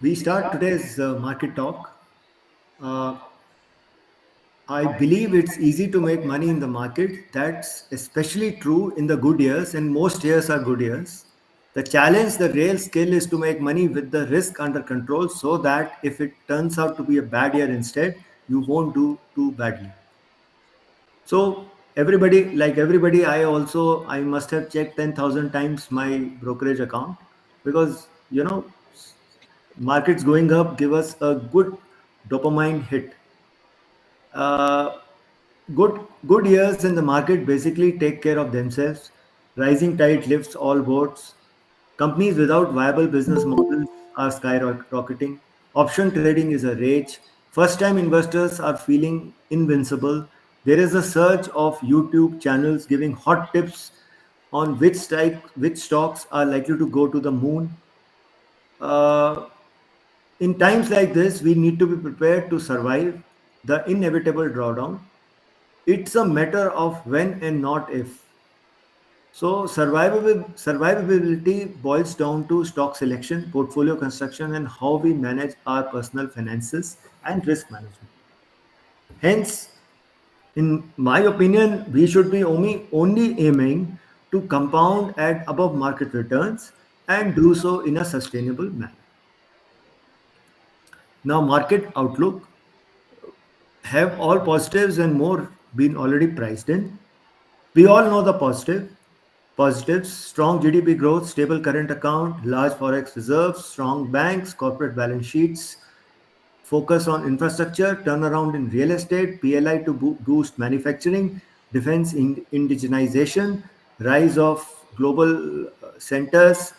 We start today's market talk. Uh, I believe it's easy to make money in the market. That's especially true in the good years, and most years are good years. The challenge, the real skill is to make money with the risk under control so that if it turns out to be a bad year instead, you won't do too badly. So, everybody, I must have checked 10,000 times my brokerage account because, markets going up give us a good dopamine hit. Uh, good years in the market basically take care of themselves. Rising tide lifts all boats. Companies without viable business models are skyrocketing. Option trading is a rage. First time investors are feeling invincible. There is a surge of YouTube channels giving hot tips on which stocks are likely to go to the moon. Uh, in times like this, we need to be prepared to survive the inevitable drawdown. It's a matter of when and not if. So survivability boils down to stock selection, portfolio construction, and how we manage our personal finances and risk management. Hence, in my opinion, we should be only aiming to compound at above market returns and do so in a sustainable manner. Now, market outlook, have all positives and more been already priced in? We all know the positives: strong GDP growth, stable current account, large forex reserves, strong banks, corporate balance sheets, focus on infrastructure, turnaround in real estate, PLI to boost manufacturing, defense indigenization, rise of global centers.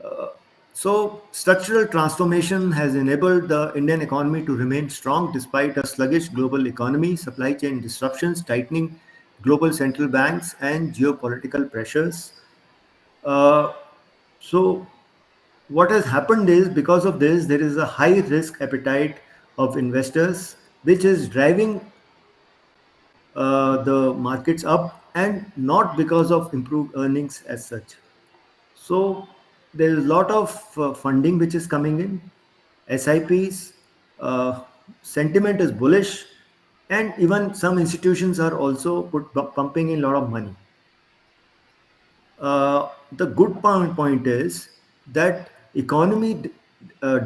Uh, so, structural transformation has enabled the Indian economy to remain strong despite a sluggish global economy, supply chain disruptions, tightening global central banks, and geopolitical pressures. Uh, so, what has happened is because of this, there is a high risk appetite of investors, which is driving the markets up and not because of improved earnings as such. So there is a lot of funding which is coming in, SIPs, uh, sentiment is bullish, and even some institutions are also pumping in a lot of money. The good point is that economy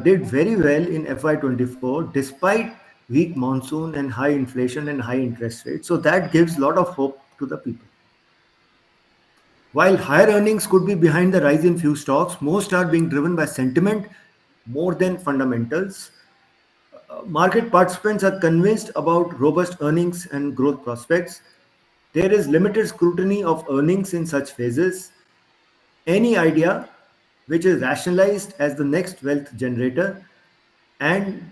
did very well in FY24 despite weak monsoon and high inflation and high interest rates. So that gives a lot of hope to the people. While higher earnings could be behind the rise in few stocks, most are being driven by sentiment more than fundamentals. Market participants are convinced about robust earnings and growth prospects. There is limited scrutiny of earnings in such phases. Any idea which is rationalized as the next wealth generator, and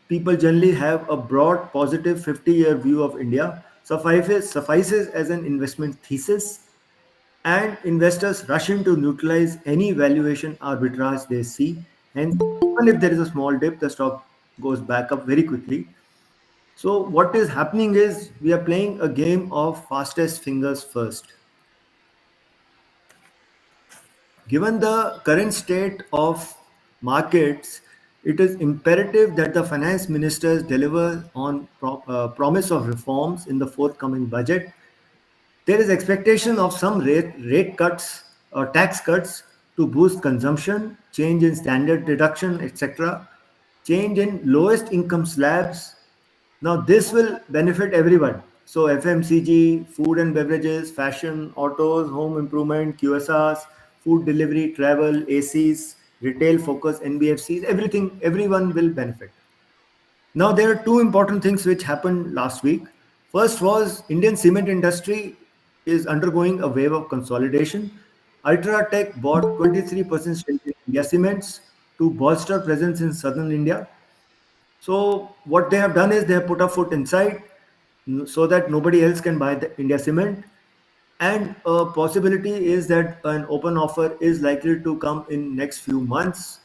people generally have a broad positive 50-year view of India, suffices as an investment thesis, and investors rush in to neutralize any valuation arbitrage they see. Hence, even if there is a small dip, the stock goes back up very quickly. So, what is happening is we are playing a game of fastest fingers first. Given the current state of markets, it is imperative that the finance ministers deliver on promise of reforms in the forthcoming budget. There is expectation of some rate cuts or tax cuts to boost consumption, change in standard deduction, etc., change in lowest income slabs. Now, this will benefit everyone. So, FMCG, food and beverages, fashion, autos, home improvement, QSRs, food delivery, travel, ACs, retail focus, NBFCs, everything, everyone will benefit. Now, there are two important things which happened last week. First was Indian cement industry is undergoing a wave of consolidation. Ultratech bought 23% stake in India Cements to bolster presence in southern India. So what they have done is they have put a foot inside so that nobody else can buy the India Cement. And a possibility is that an open offer is likely to come in next few months.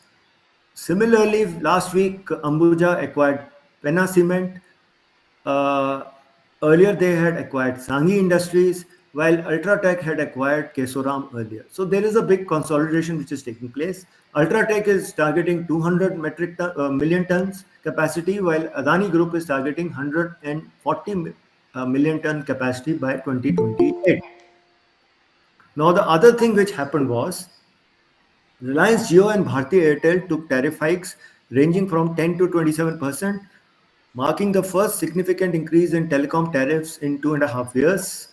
Similarly, last week Ambuja acquired Penna Cement. Uh, Earlier, they had acquired Sanghi Industries. while Ultratech had acquired Kesoram earlier. So there is a big consolidation which is taking place. Ultratech is targeting 200 million tons capacity, while Adani Group is targeting 140 million ton capacity by 2028. Now, the other thing which happened was Reliance Jio and Bharti Airtel took tariff hikes ranging from 10 to 27%, marking the first significant increase in telecom tariffs in 2.5 years.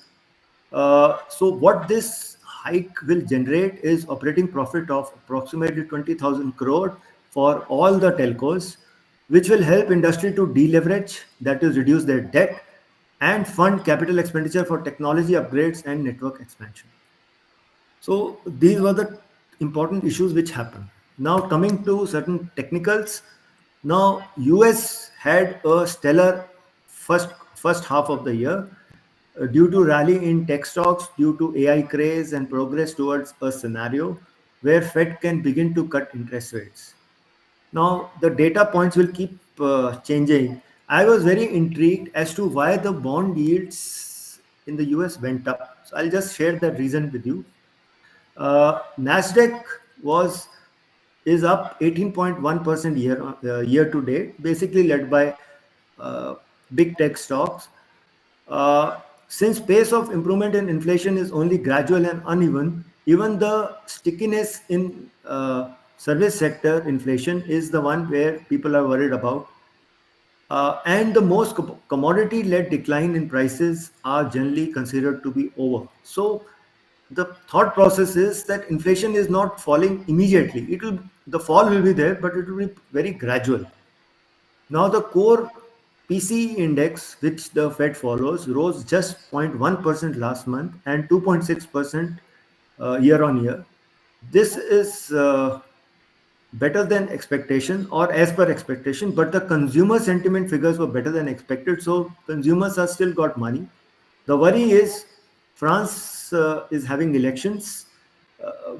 So what this hike will generate is operating profit of approximately 20,000 crore for all the telcos, which will help industry to deleverage, that is reduce their debt, and fund capital expenditure for technology upgrades and network expansion. So these were the important issues which happened. Now coming to certain technicals. Now US had a stellar first half of the year due to rally in tech stocks, due to AI craze and progress towards a scenario where Fed can begin to cut interest rates. Now the data points will keep changing. I was very intrigued as to why the bond yields in the US went up. So I'll just share that reason with you. Nasdaq was is up 18.1% year to date, basically led by uh, big tech stocks. Since pace of improvement in inflation is only gradual and uneven, even the stickiness in service sector inflation is the one where people are worried about. And the most commodity led decline in prices are generally considered to be over. So the thought process is that inflation is not falling immediately. The fall will be there, but it will be very gradual. Now the core PCE index, which the Fed follows, rose just 0.1% last month and 2.6% year on year. This is better than expectation or as per expectation, but the consumer sentiment figures were better than expected, so consumers are still got money. The worry is France is having elections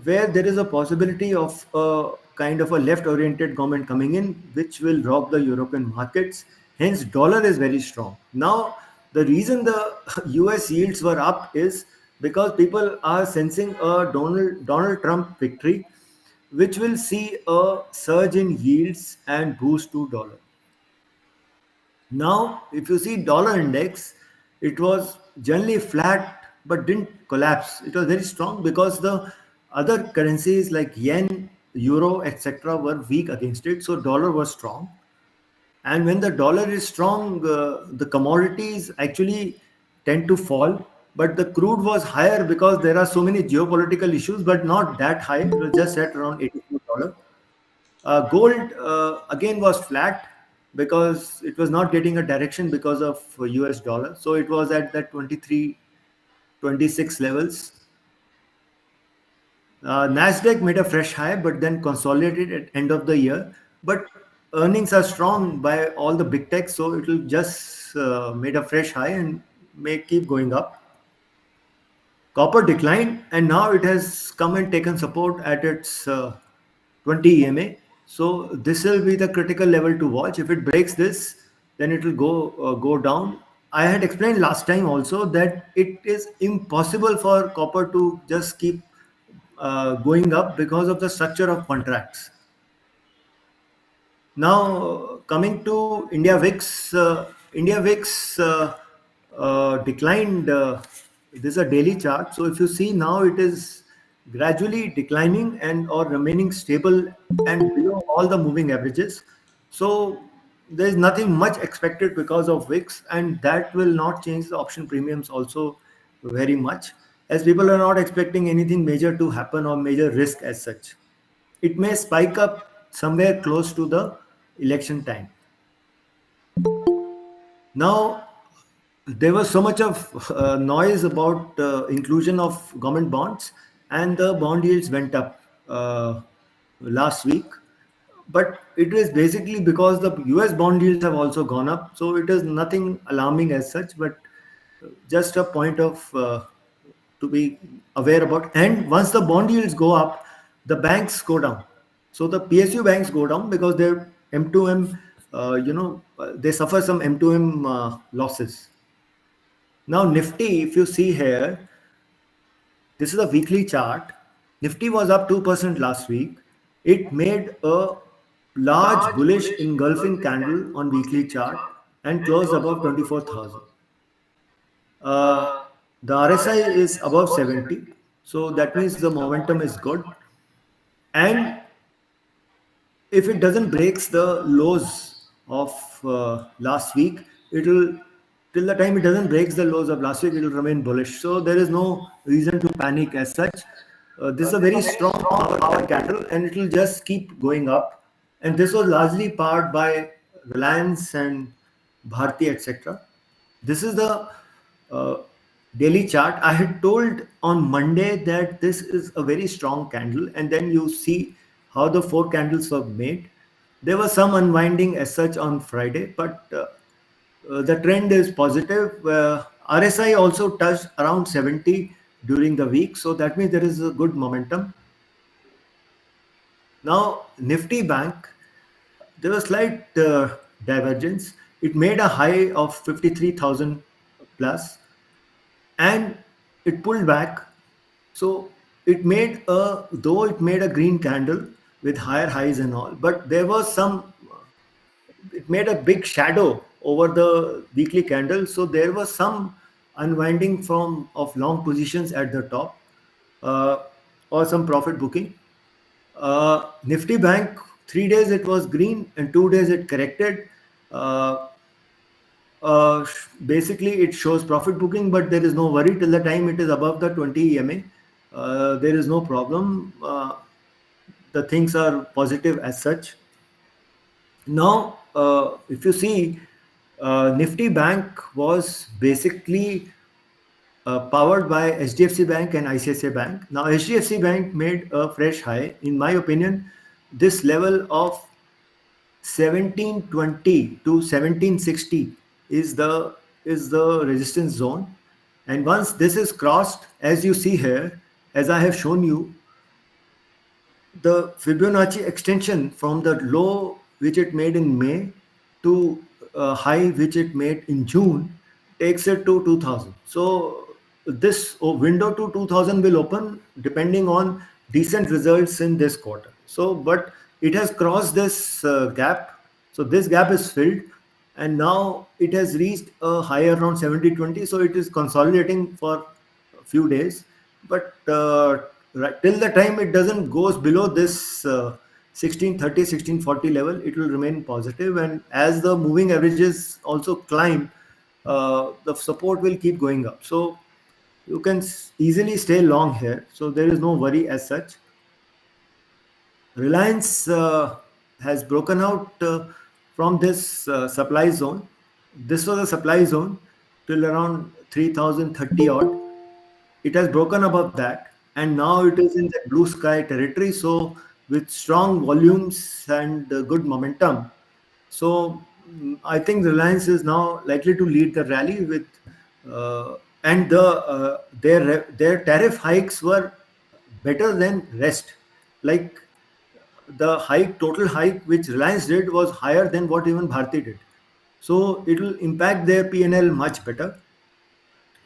where there is a possibility of a kind of a left oriented government coming in which will rock the European markets. Hence dollar is very strong. Now the reason the US yields were up is because people are sensing a Donald Trump victory, which will see a surge in yields and boost to dollar. Now, if you see dollar index, it was generally flat but didn't collapse. It was very strong because the other currencies like yen, euro, etc. were weak against it. So dollar was strong. And when the dollar is strong, the commodities actually tend to fall. But the crude was higher because there are so many geopolitical issues, but not that high. It was just at around $84. Gold again was flat because it was not getting a direction because of US dollar. So it was at that 23, 26 levels. Nasdaq made a fresh high, but then consolidated at end of the year. But earnings are strong by all the big techs, so it will just made a fresh high and may keep going up. Copper declined, and now it has come and taken support at its 20 EMA. So this will be the critical level to watch. If it breaks this, then it will go down. I had explained last time also that it is impossible for copper to just keep going up because of the structure of contracts. Now, coming to India VIX declined. This is a daily chart. So if you see now, it is gradually declining and or remaining stable and below all the moving averages. So there is nothing much expected because of VIX, and that will not change the option premiums also very much, as people are not expecting anything major to happen or major risk as such. It may spike up somewhere close to the election time. Now, there was so much of noise about inclusion of government bonds, and the bond yields went up last week. But it is basically because the US bond yields have also gone up. So it is nothing alarming as such, but just a point of to be aware about. And once the bond yields go up, the banks go down. So the PSU banks go down because their M2M, they suffer some M2M losses. Now Nifty, if you see here, This is a weekly chart. Nifty was up 2% last week. It made a large bullish engulfing candle on weekly chart and closed above 24,000. Uh, the RSI is above 70, so that means the momentum is good. And if it doesn't breaks the lows of last week, it'll till the time it doesn't breaks the lows of last week, it will remain bullish. So there is no reason to panic as such. This is a very strong power candle, and it will just keep going up. And this was largely powered by Reliance and Bharti, etc. This is the uh, daily chart. I had told on Monday that this is a very strong candle, and then you see how the four candles were made. There was some unwinding as such on Friday, but the trend is positive. RSI also touched around 70 during the week, so that means there is a good momentum. Now, Nifty Bank, there was slight divergence. It made a high of 53,000 plus, and it pulled back. So it made a though it made a green candle with higher highs and all, but there was some. It made a big shadow over the weekly candle, so there was some unwinding from of long positions at the top, uh, or some profit booking. Nifty Bank, 3 days it was green and 2 days it corrected. Uh, Basically, it shows profit booking, but there is no worry till the time it is above the 20 EMA. There is no problem. The things are positive as such. Now, if you see, Nifty Bank was basically powered by HDFC Bank and ICICI Bank. Now, HDFC Bank made a fresh high. In my opinion, this level of 1720 to 1760 is the resistance zone, and once this is crossed, as you see here, as I have shown you, the Fibonacci extension from the low which it made in May to high which it made in June takes it to 2000. So this window to 2000 will open depending on decent results in this quarter. So, but it has crossed this gap. So this gap is filled, and now it has reached a higher around 7020. So it is consolidating for a few days, but right, till the time it doesn't goes below this 1630 1640 level, it will remain positive, and as the moving averages also climb, the support will keep going up. So you can easily stay long here, so there is no worry as such. Reliance has broken out from this supply zone. This was a supply zone till around 3030 odd. It has broken above that, and now it is in the blue sky territory. So with strong volumes and good momentum, so I think Reliance is now likely to lead the rally with, and their tariff hikes were better than rest. Like the hike, total hike which Reliance did was higher than what even Bharti did. So it will impact their P&L much better.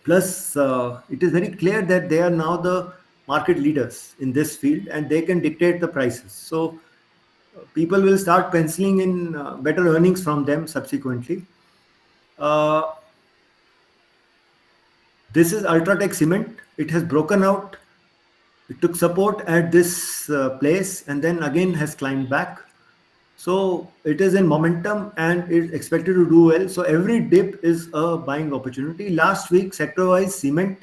Plus, it is very clear that they are now the market leaders in this field and they can dictate the prices. So people will start penciling in better earnings from them subsequently. Uh, this is Ultratech cement. It has broken out. It took support at this place and then again has climbed back. So it is in momentum and it's expected to do well. So every dip is a buying opportunity. Last week, sector-wise, cement,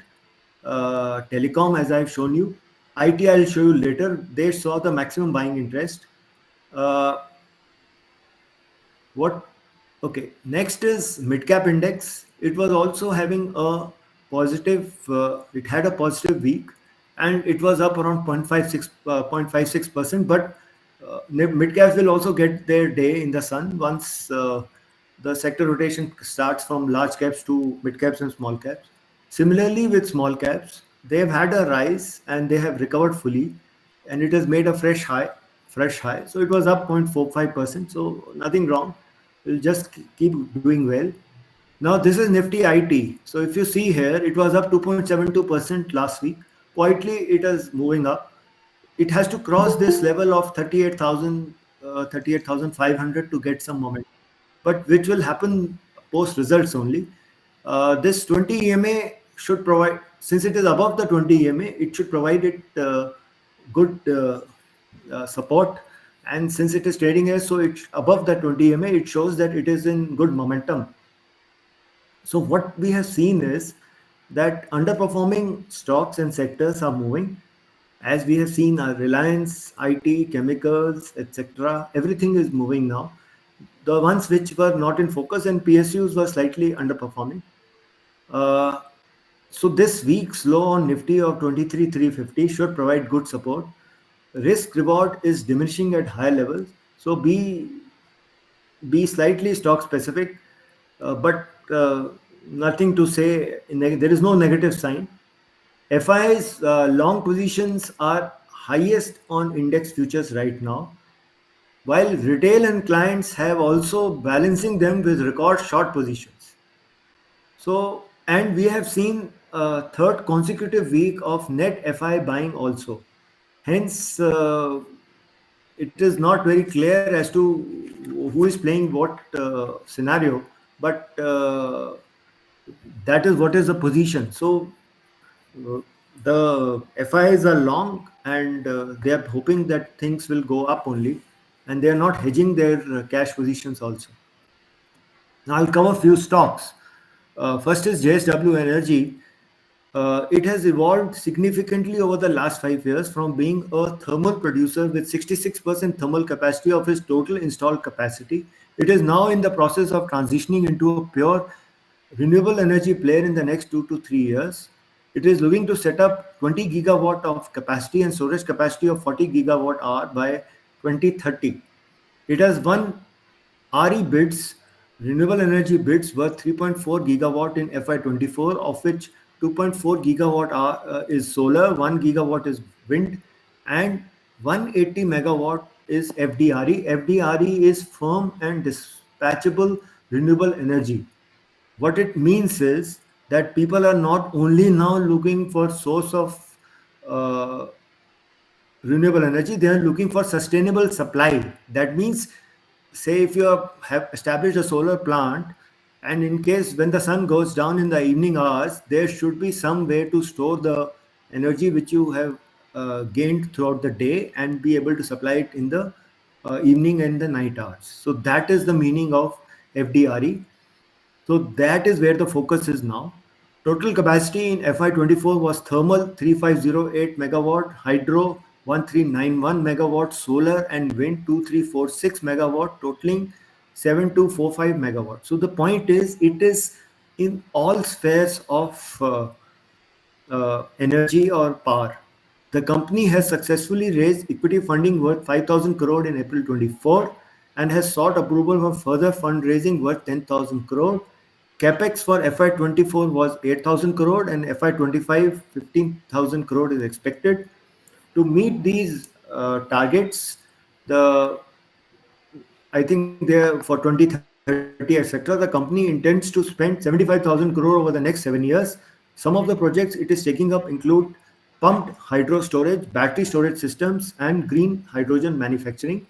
telecom, as I've shown you, IT, I'll show you later. They saw the maximum buying interest. Uh, what? Okay. Next is Midcap index. It was also having a positive. It had a positive week, and it was up around 0.56%. But mid caps will also get their day in the sun once the sector rotation starts from large caps to mid caps and small caps. Similarly, with small caps, they have had a rise and they have recovered fully, and it has made a fresh high. Fresh high. So it was up 0.45%. So nothing wrong. We'll just keep doing well. Now this is Nifty IT. So if you see here, it was up 2.72% last week, quietly it is moving up. It has to cross this level of 38,000, 38,500 to get some momentum, but which will happen post results only. This 20 EMA should provide, since it is above the 20 EMA, it should provide it good support. And since it is trading here, so it's above the 20 EMA, it shows that it is in good momentum. So what we have seen is that underperforming stocks and sectors are moving. As we have seen, Reliance, IT, chemicals, etc., everything is moving now. The ones which were not in focus and PSUs were slightly underperforming. Uh, so this week's low on Nifty of 23,350 should provide good support. Risk reward is diminishing at high levels, so be slightly stock specific, but nothing to say. There is no negative sign. FI's long positions are highest on index futures right now, while retail and clients have also balancing them with record short positions. So, and we have seen a third consecutive week of net FI buying also. Hence, it is not very clear as to who is playing what scenario, but that is what is the position. So, uh, the FIs are long and they are hoping that things will go up only, and they are not hedging their cash positions also. Now, I'll cover few stocks. First is JSW Energy. It has evolved significantly over the last 5 years from being a thermal producer with 66% thermal capacity of its total installed capacity. It is now in the process of transitioning into a pure renewable energy player in the next 2 to 3 years. It is looking to set up 20 gigawatt of capacity and storage capacity of 40 gigawatt hour by 2030. It has won RE bids, renewable energy bids worth 3.4 gigawatt in FY24, of which 2.4 gigawatt is solar, 1 gigawatt is wind, and 180 megawatt is FDRE. FDRE is firm and dispatchable renewable energy. What it means is that people are not only now looking for source of uh, renewable energy, they are looking for sustainable supply. That means, say if have established a solar plant, and in case when the sun goes down in the evening hours, there should be some way to store the energy which you have gained throughout the day and be able to supply it in the evening and the night hours. So that is the meaning of FDRE. So that is where the focus is now. Total capacity in FY24 was thermal 3508 megawatt, hydro 1391 megawatt, solar and wind 2346 megawatt, totaling 7245 megawatt. So the point is, it is in all spheres of energy or power. The company has successfully raised equity funding worth 5,000 crore in April 24 and has sought approval for further fundraising worth 10,000 crore. Capex for FY24 was 8,000 crore and FY25 15,000 crore is expected. To meet these targets, the I think there for 2030, etc., the company intends to spend 75,000 crore over the next 7 years. Some of the projects it is taking up include pumped hydro storage, battery storage systems, and green hydrogen manufacturing.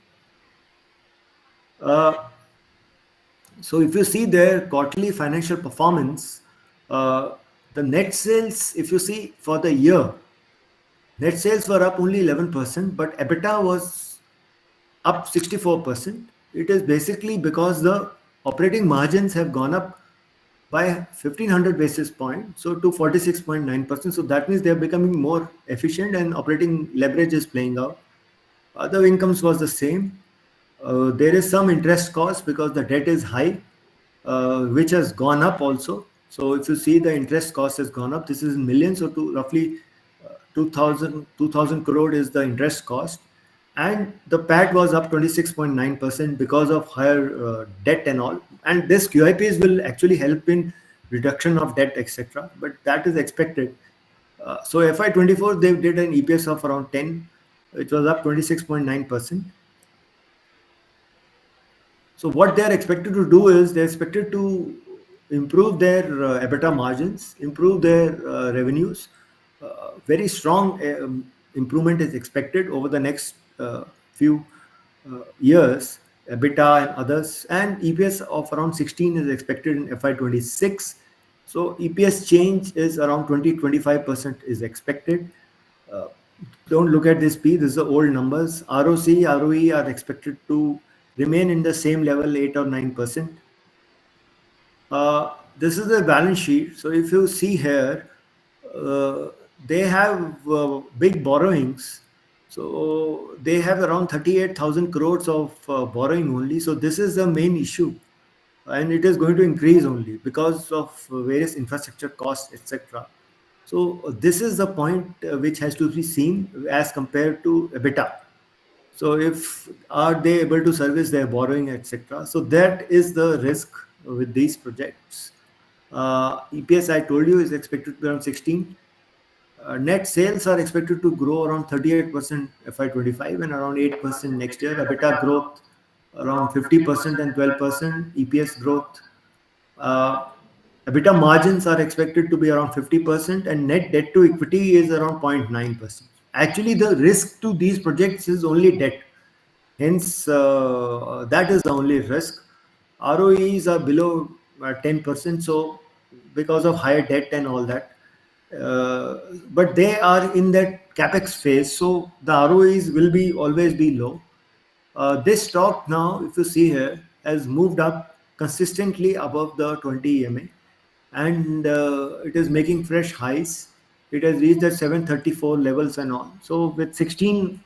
Uh, so if you see their quarterly financial performance, uh, the net sales, if you see for the year, net sales were up only 11%, but EBITDA was up 64%. It is basically because the operating margins have gone up by 1500 basis points, so to 46.9%. So that means they are becoming more efficient and operating leverage is playing out. Other incomes was the same. There is some interest cost because the debt is high, which has gone up also. So if you see the interest cost has gone up, this is in millions, so to roughly 2,000 crore is the interest cost. And the PAT was up 26.9% because of higher debt and all. And this QIPs will actually help in reduction of debt, etc. But that is expected. So FY24, they did an EPS of around 10. It was up 26.9%. So what they are expected to do is they're expected to improve their EBITDA margins, improve their revenues, very strong improvement is expected over the next few years. EBITDA and others, and EPS of around 16 is expected in FY26. So EPS change is around 20-25% is expected. Uh, don't look at this P. This is the old numbers. ROC, ROE are expected to remain in the same level, 8 or 9%. This is the balance sheet. So if you see here, uh, they have big borrowings. So they have around 38,000 crores of borrowing only. So this is the main issue, and it is going to increase only because of various infrastructure costs, etc. So this is the point which has to be seen as compared to EBITDA. So if are they able to service their borrowing, etc. So that is the risk with these projects. EPS I told you is expected to be around 16. Net sales are expected to grow around 38% FY25 and around 8% next year. EBITDA growth around 50% and 12%. EPS growth. Uh, EBITDA margins are expected to be around 50% and net debt to equity is around 0.9%. Actually, the risk to these projects is only debt. Hence, that is the only risk. ROEs are below 10%, so because of higher debt and all that. But they are in that capex phase, so the ROEs will be always be low. This stock now, if you see here, has moved up consistently above the 20 EMA, and it is making fresh highs. It has reached the 734 levels and all. So with 16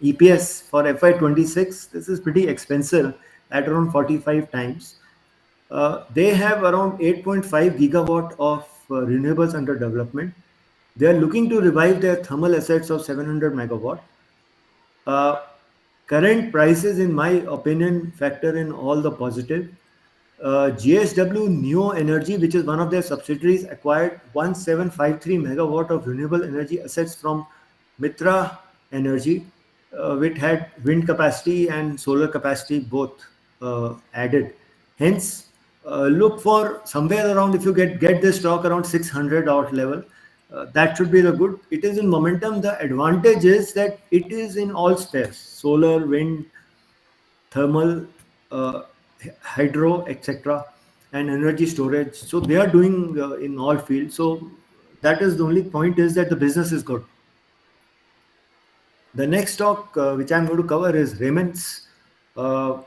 EPS for FY26, this is pretty expensive at around 45 times. They have around 8.5 gigawatt of renewables under development. They are looking to revive their thermal assets of 700 megawatt. Uh, Current prices, in my opinion, factor in all the positive. GSW Neo Energy, which is one of their subsidiaries, acquired 1753 megawatt of renewable energy assets from Mitra Energy, which had wind capacity and solar capacity both added. Hence, look for somewhere around, if you get this stock around 600 out level, that should be the good. It is in momentum. The advantage is that it is in all spares: solar, wind, thermal, uh, hydro, etc., and energy storage. So they are doing in all fields. So that is the only point, is that the business is good. The next stock which I'm going to cover is Raymond's. Uh,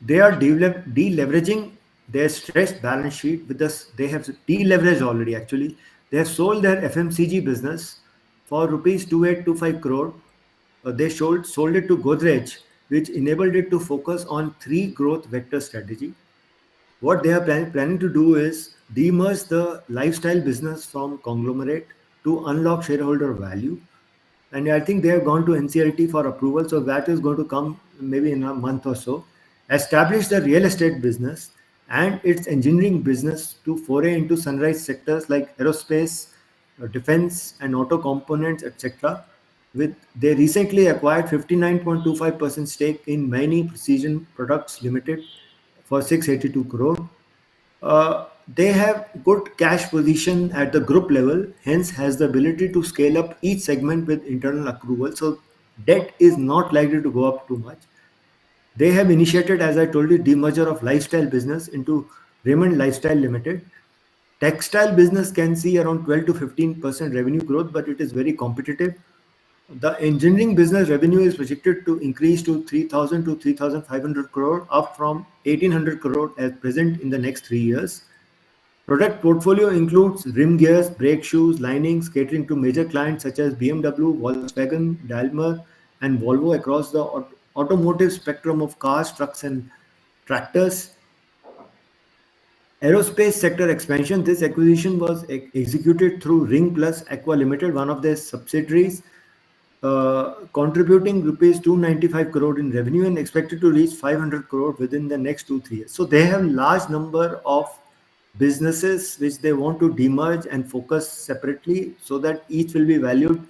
they are deleveraging their stressed balance sheet with this. They have deleveraged already. Actually, they have sold their FMCG business for rupees 2825 crore. They sold it to Godrej, which enabled it to focus on three growth vector strategy. What they are planning to do is demerge the lifestyle business from conglomerate to unlock shareholder value. And I think they have gone to NCLT for approval, so that is going to come maybe in a month or so. Establish the real estate business and its engineering business to foray into sunrise sectors like aerospace, defense, and auto components, etc. With they recently acquired 59.25% stake in Many Precision Products Limited for 682 crore. They have good cash position at the group level, hence has the ability to scale up each segment with internal accrual. So debt is not likely to go up too much. They have initiated, as I told you, demerger of lifestyle business into Raymond Lifestyle Limited. Textile business can see around 12 to 15% revenue growth, but it is very competitive. The engineering business revenue is projected to increase to 3,000 to 3,500 crore, up from 1,800 crore at present in the next 3 years. Product portfolio includes rim gears, brake shoes, linings, catering to major clients such as BMW, Volkswagen, Daimler, and Volvo across the automotive spectrum of cars, trucks, and tractors. Aerospace sector expansion. This acquisition was executed through Ring Plus Aqua Limited, one of their subsidiaries, contributing rupees 295 crore in revenue and expected to reach 500 crore within the next 2 3 years. So they have large number of businesses which they want to demerge and focus separately so that each will be valued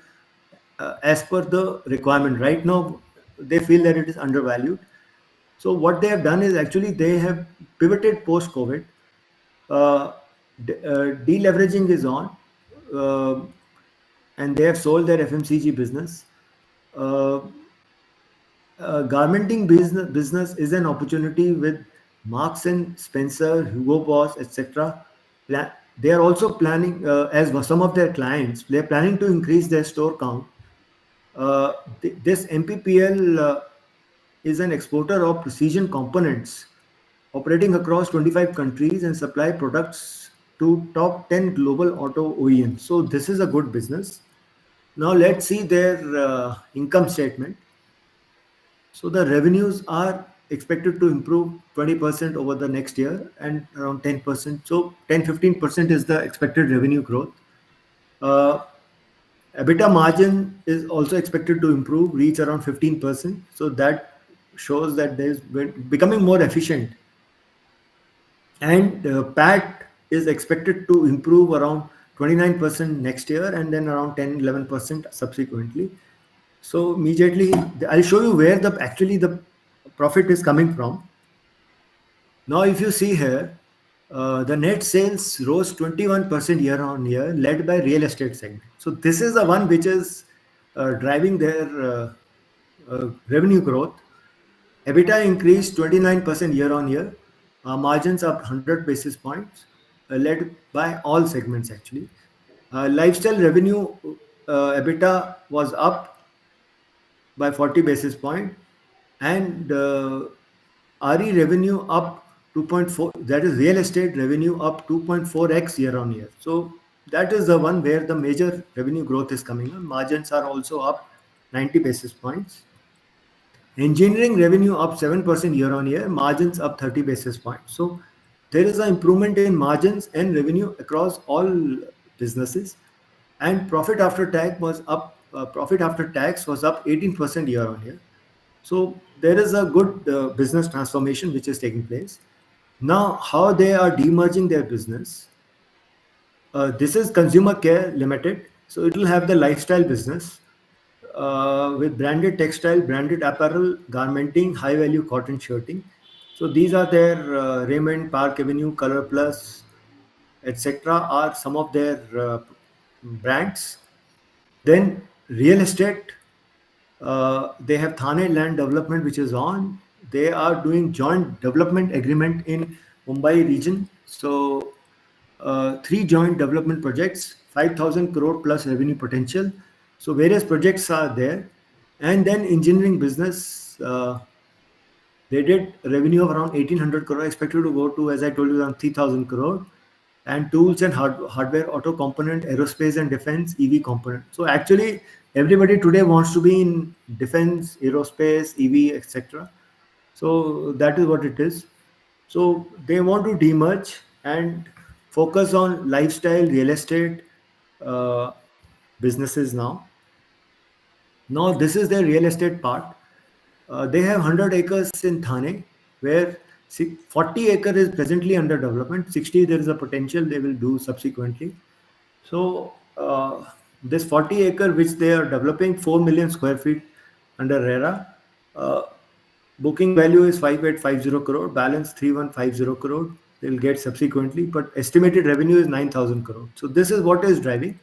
as per the requirement. Right now, they feel that it is undervalued. So what they have done is actually they have pivoted post COVID. uh, Deleveraging is on. and they have sold their FMCG business. Uh, Garmenting business is an opportunity with Marks and Spencer, Hugo Boss, etc. They are also planning, as some of their clients, they are planning to increase their store count. Uh, this MPPL is an exporter of precision components operating across 25 countries and supply products to top 10 global auto OEMs. So this is a good business. Now let's see their income statement. So the revenues are expected to improve 20% over the next year and around 10%. So 10-15% is the expected revenue growth. Uh, EBITDA margin is also expected to improve, reach around 15%. So that shows that there's becoming more efficient. And PAT is expected to improve around 29% next year and then around 10-11% subsequently. So immediately, I'll show you where the actually the profit is coming from. Now, if you see here, the net sales rose 21% year on year, led by real estate segment. So this is the one which is driving their revenue growth. EBITDA increased 29% year on year. Margins up 100 basis points, led by all segments actually. Lifestyle revenue EBITDA was up by 40 basis point, and RE revenue up 2.4, that is real estate revenue up 2.4x year on year. So that is the one where the major revenue growth is coming on. Margins are also up 90 basis points. Engineering revenue up 7% year on year, margins up 30 basis points. So there is an improvement in margins and revenue across all businesses. And profit after tax was up 18% year on year. So there is a good business transformation which is taking place. Now, how they are demerging their business? This is Consumer Care Limited. So it will have the lifestyle business with branded textile, branded apparel, garmenting, high value cotton shirting. So these are their Raymond, Park Avenue, Color Plus, etc. are some of their brands. Then real estate, they have Thane Land Development, which is on. They are doing joint development agreement in Mumbai region. So three joint development projects, 5,000 crore plus revenue potential. So various projects are there. And then engineering business, they did revenue of around 1,800 crore, expected to go to, as I told you, around 3,000 crore. And tools and hardware, auto component, aerospace and defense, EV component. So actually, everybody today wants to be in defense, aerospace, EV, etc. So that is what it is. So they want to demerge and focus on lifestyle, real estate uh, businesses now. Now this is their real estate part. They have 100 acres in Thane, where 40 acre is presently under development. 60 there is a potential they will do subsequently. So this 40 acre which they are developing, 4 million square feet under RERA. Uh, Booking value is 5,850 crore, balance 3,150 crore. They'll get subsequently, but estimated revenue is 9,000 crore. So this is what is driving.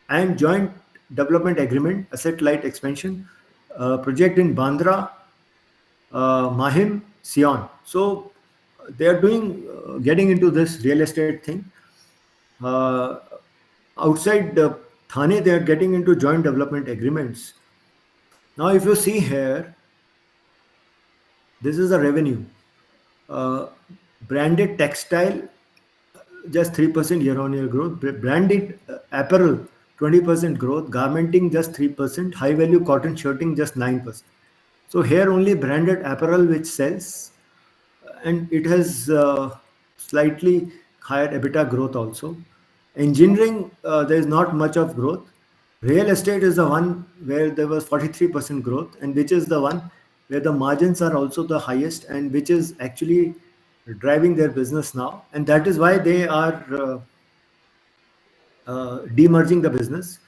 And joint development agreement, asset light expansion, project in Bandra, Mahim, Sion. So they are doing, getting into this real estate thing. Uh, Outside Thane, they are getting into joint development agreements. Now, if you see here, this is the revenue. Uh, Branded textile, just 3% year on year growth. Branded apparel, 20% growth. Garmenting, just 3%. High value cotton shirting, just 9%. So here only branded apparel which sells, and it has slightly higher EBITDA growth also. Engineering, there is not much of growth. Real estate is the one where there was 43% growth, and which is the one where the margins are also the highest, and which is actually driving their business now. And that is why they are demerging the business.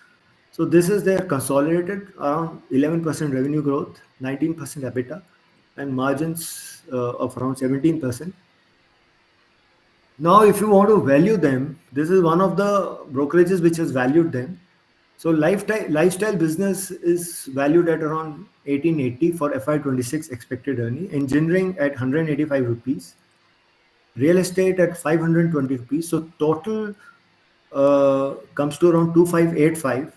So this is their consolidated around 11% revenue growth, 19% EBITDA, and margins of around 17%. Now, if you want to value them, this is one of the brokerages which has valued them. So, lifestyle business is valued at around 1880 for FY26 expected earning, engineering at 185 rupees, real estate at 520 rupees. So, total comes to around 2585.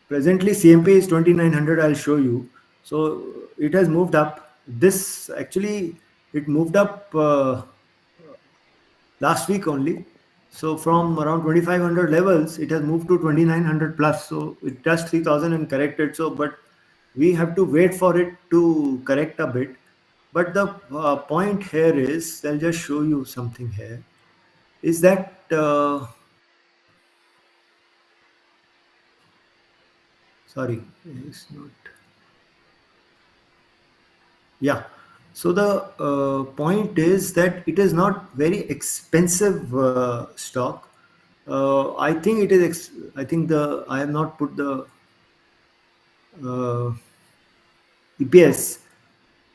Presently, CMP is 2900. I'll show you. So, it has moved up. This actually, it moved up last week only. So from around 2500 levels, it has moved to 2900 plus. So it touched 3000 and corrected. So, but we have to wait for it to correct a bit. But the point here is, I'll just show you something here, is that, sorry, it's not, yeah. So the point is that it is not very expensive stock. I think it is. I think I have not put the uh, EPS,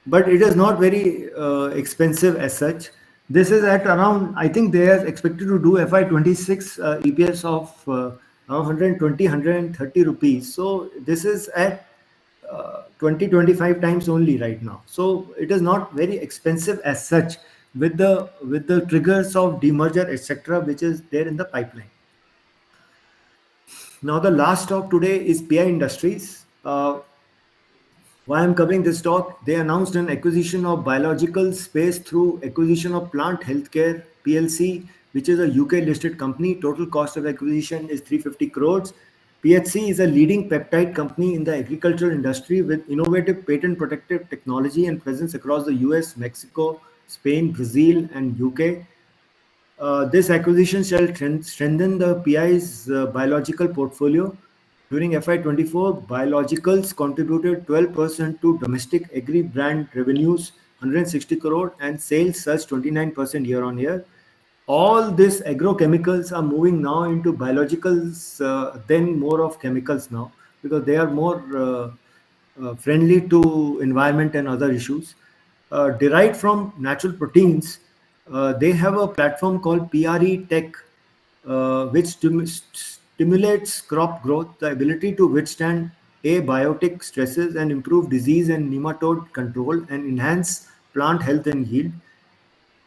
but it is not very expensive as such. This is at around, I think they are expected to do FY26 EPS of around 120, rupees. So this is at 20-25 times only right now. So it is not very expensive as such with the triggers of demerger, etc., which is there in the pipeline. Now the last stock today is PI Industries. Why I'm covering this talk, they announced an acquisition of biological space through acquisition of Plant Healthcare PLC, which is a UK listed company. Total cost of acquisition is 350 crores. PHC is a leading peptide company in the agricultural industry with innovative patent protected technology and presence across the US, Mexico, Spain, Brazil, and UK. This acquisition shall strengthen the PI's biological portfolio. During FY24, biologicals contributed 12% to domestic agri brand revenues, 160 crore, and sales surged 29% year on year. All these agrochemicals are moving now into biologicals, then more of chemicals now, because they are more friendly to environment and other issues. Derived from natural proteins, they have a platform called PRE Tech, which stimulates crop growth, the ability to withstand abiotic stresses and improve disease and nematode control and enhance plant health and yield.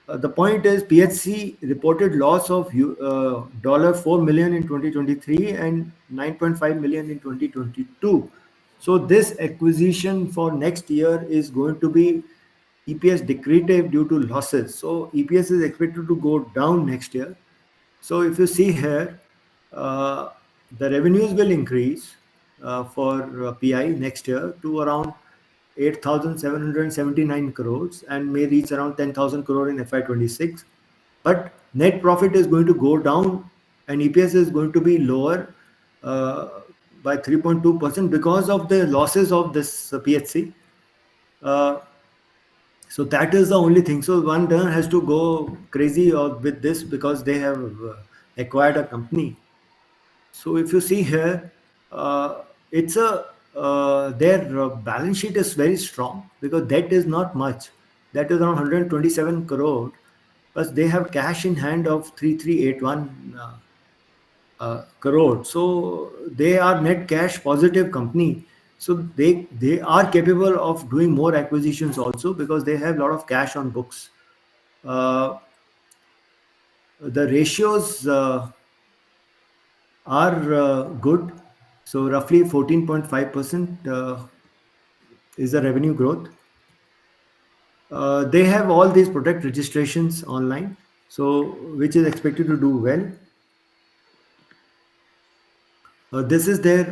The point is, PHC reported loss of $4 million in 2023 and 9.5 million in 2022. So this acquisition for next year is going to be EPS decretive due to losses. So EPS is expected to go down next year. So if you see here, uh, the revenues will increase for PI next year to around 8,779 crores and may reach around 10,000 crore in FY26. But net profit is going to go down and EPS is going to be lower uh, by 3.2% because of the losses of this PHC. Uh, so that is the only thing. So one has to go crazy with this because they have acquired a company. So if you see here, it's a their balance sheet is very strong because debt is not much. That is around 127 crore. Plus they have cash in hand of 3381 crore. So they are net cash positive company. So they are capable of doing more acquisitions also because they have a lot of cash on books. Uh, the ratios are good. So roughly 14.5% is the revenue growth. They have all these product registrations online, so which is expected to do well. This is their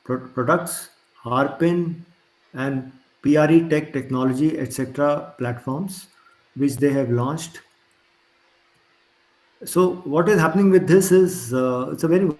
products, Harpin and PRE Tech Technology, etc. platforms, which they have launched. So what is happening with this is it's a very